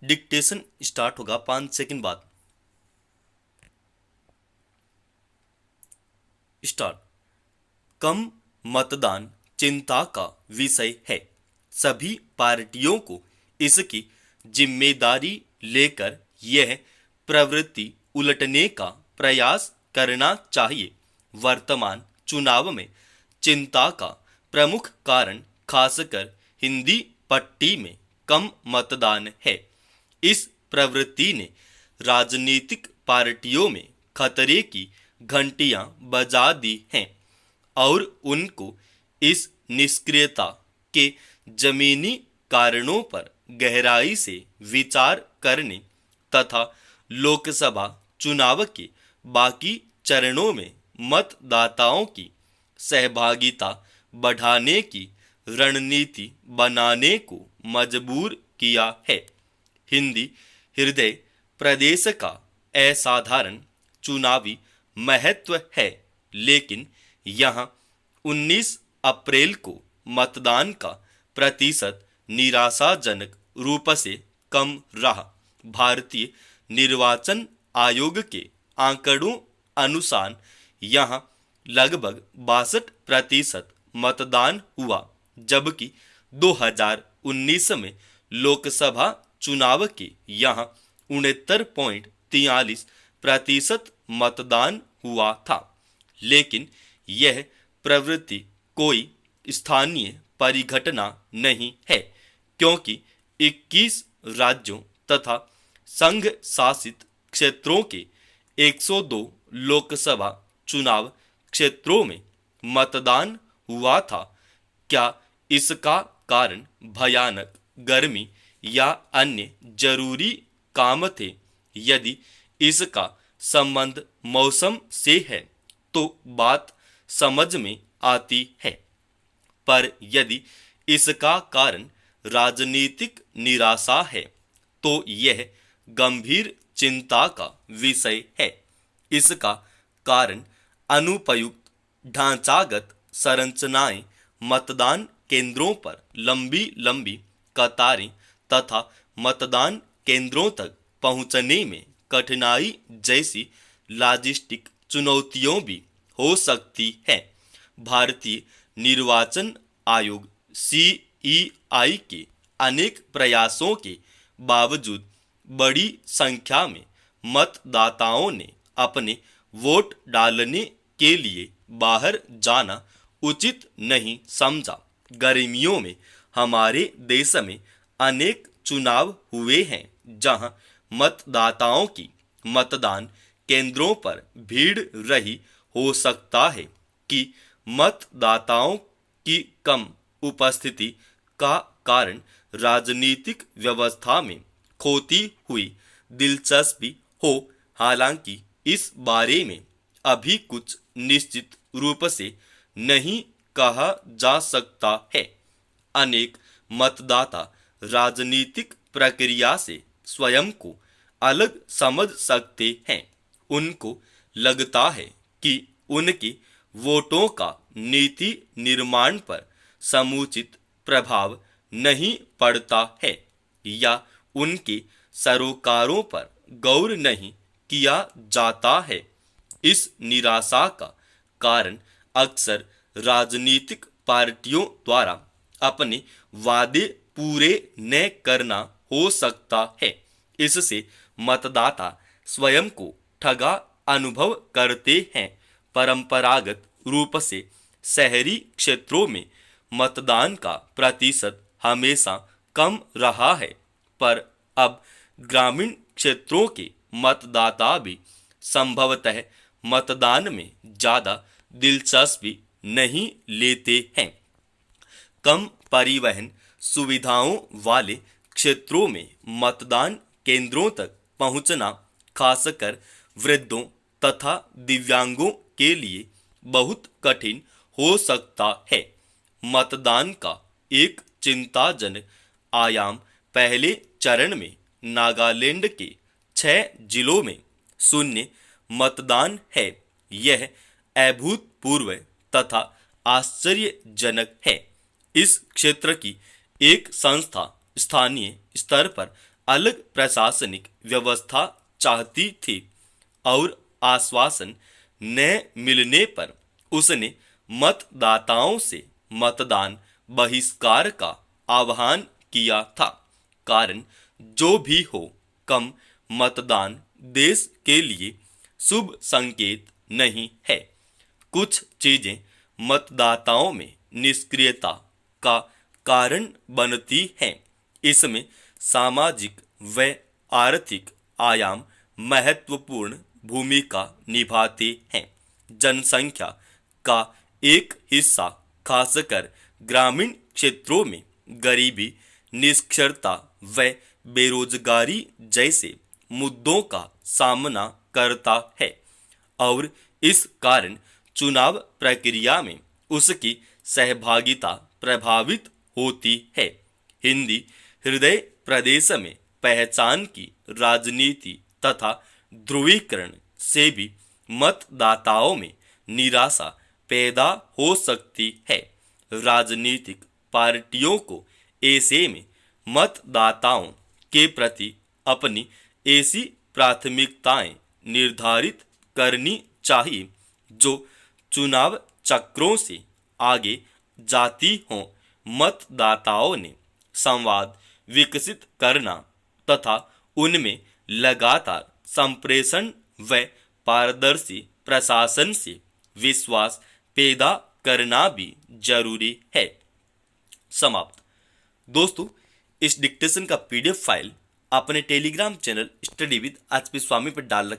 Dictation start होगा 5 second बाद। Start. कम मतदान चिंता का विषय है। सभी पार्टियों को इसकी जिम्मेदारी लेकर यह प्रवृत्ति उलटने का प्रयास करना चाहिए। वर्तमान चुनाव में चिंता का प्रमुख कारण खासकर हिंदी पट्टी में कम मतदान है। इस प्रवृत्ति ने राजनीतिक पार्टियों में खतरे की घंटियां बजा दी हैं और उनको इस निष्क्रियता के जमीनी कारणों पर गहराई से विचार करने तथा लोकसभा चुनाव के बाकी चरणों में मतदाताओं की सहभागिता बढ़ाने की रणनीति बनाने को मजबूर किया है। हिंदी हृदय प्रदेश का असाधारण चुनावी महत्व है, लेकिन यहाँ 19 अप्रैल को मतदान का प्रतिशत निराशाजनक रूप से कम रहा। भारतीय निर्वाचन आयोग के आंकड़ों अनुसार यहाँ लगभग 62% मतदान हुआ, जबकि 2019 में लोकसभा चुनाव के यहाँ 69.43% मतदान हुआ था। लेकिन यह प्रवृत्ति कोई स्थानीय परिघटना नहीं है, क्योंकि 21 राज्यों तथा संघ शासित क्षेत्रों के 102 लोकसभा चुनाव क्षेत्रों में मतदान हुआ था। क्या इसका कारण भयानक गर्मी या अन्य जरूरी काम थे? यदि इसका संबंध मौसम से है तो बात समझ में आती है, पर यदि इसका कारण राजनीतिक निराशा है तो यह गंभीर चिंता का विषय है। इसका कारण अनुपयुक्त ढांचागत संरचनाएं, मतदान केंद्रों पर लंबी लंबी कतारें तथा मतदान केंद्रों तक पहुंचने में कठिनाई जैसी लॉजिस्टिक चुनौतियों भी हो सकती है। भारतीय निर्वाचन आयोग सीईआई के अनेक प्रयासों के बावजूद बड़ी संख्या में मतदाताओं ने अपने वोट डालने के लिए बाहर जाना उचित नहीं समझा। गर्मियों में हमारे देश में अनेक चुनाव हुए हैं जहां मतदाताओं की मतदान केंद्रों पर भीड़ रही। हो सकता है कि मतदाताओं की कम उपस्थिति का कारण राजनीतिक व्यवस्था में खोती हुई दिलचस्पी हो। हालांकि इस बारे में अभी कुछ निश्चित रूप से नहीं कहा जा सकता है। अनेक मतदाता राजनीतिक प्रक्रिया से स्वयं को अलग समझ सकते हैं। उनको लगता है कि उनके वोटों का नीति निर्माण पर समुचित प्रभाव नहीं पड़ता है या उनके सरोकारों पर गौर नहीं किया जाता है। इस निराशा का कारण अक्सर राजनीतिक पार्टियों द्वारा अपने वादे पूरे न करना हो सकता है। इससे मतदाता स्वयं को ठगा अनुभव करते हैं। परंपरागत रूप से शहरी क्षेत्रों में मतदान का प्रतिशत हमेशा कम रहा है, पर अब ग्रामीण क्षेत्रों के मतदाता भी संभवतः मतदान में ज़्यादा दिलचस्पी नहीं लेते हैं। कम परिवहन सुविधाओं वाले क्षेत्रों में मतदान केंद्रों तक पहुंचना खासकर वृद्धों तथा दिव्यांगों के लिए बहुत कठिन हो सकता है। मतदान का एक चिंताजनक आयाम पहले चरण में नागालैंड के 6 जिलों में शून्य मतदान है। यह अभूतपूर्व तथा आश्चर्यजनक है। इस क्षेत्र की एक संस्था स्थानीय स्तर पर अलग प्रशासनिक व्यवस्था चाहती थी और आश्वासन न मिलने पर उसने मतदाताओं से मतदान बहिष्कार का आह्वान किया था। कारण जो भी हो, कम मतदान देश के लिए शुभ संकेत नहीं है। कुछ चीजें मतदाताओं में निष्क्रियता का कारण बनती हैं। इसमें सामाजिक व आर्थिक आयाम महत्वपूर्ण भूमिका निभाते हैं। जनसंख्या का एक हिस्सा, खासकर ग्रामीण क्षेत्रों में गरीबी, निरक्षरता व बेरोजगारी जैसे मुद्दों का सामना करता है और इस कारण चुनाव प्रक्रिया में उसकी सहभागिता प्रभावित होती है। हिंदी हृदय प्रदेश में पहचान की राजनीति तथा ध्रुवीकरण से भी मतदाताओं में निराशा पैदा हो सकती है। राजनीतिक पार्टियों को ऐसे में मतदाताओं के प्रति अपनी ऐसी प्राथमिकताएं निर्धारित करनी चाहिए जो चुनाव चक्रों से आगे जाती हों। मतदाताओं ने संवाद विकसित करना तथा उनमें लगातार संप्रेषण व पारदर्शी प्रशासन से विश्वास पैदा करना भी जरूरी है। समाप्त। दोस्तों, इस डिक्टेशन का पीडीएफ फाइल अपने Telegram channel study with HP Swami पर डाल रखा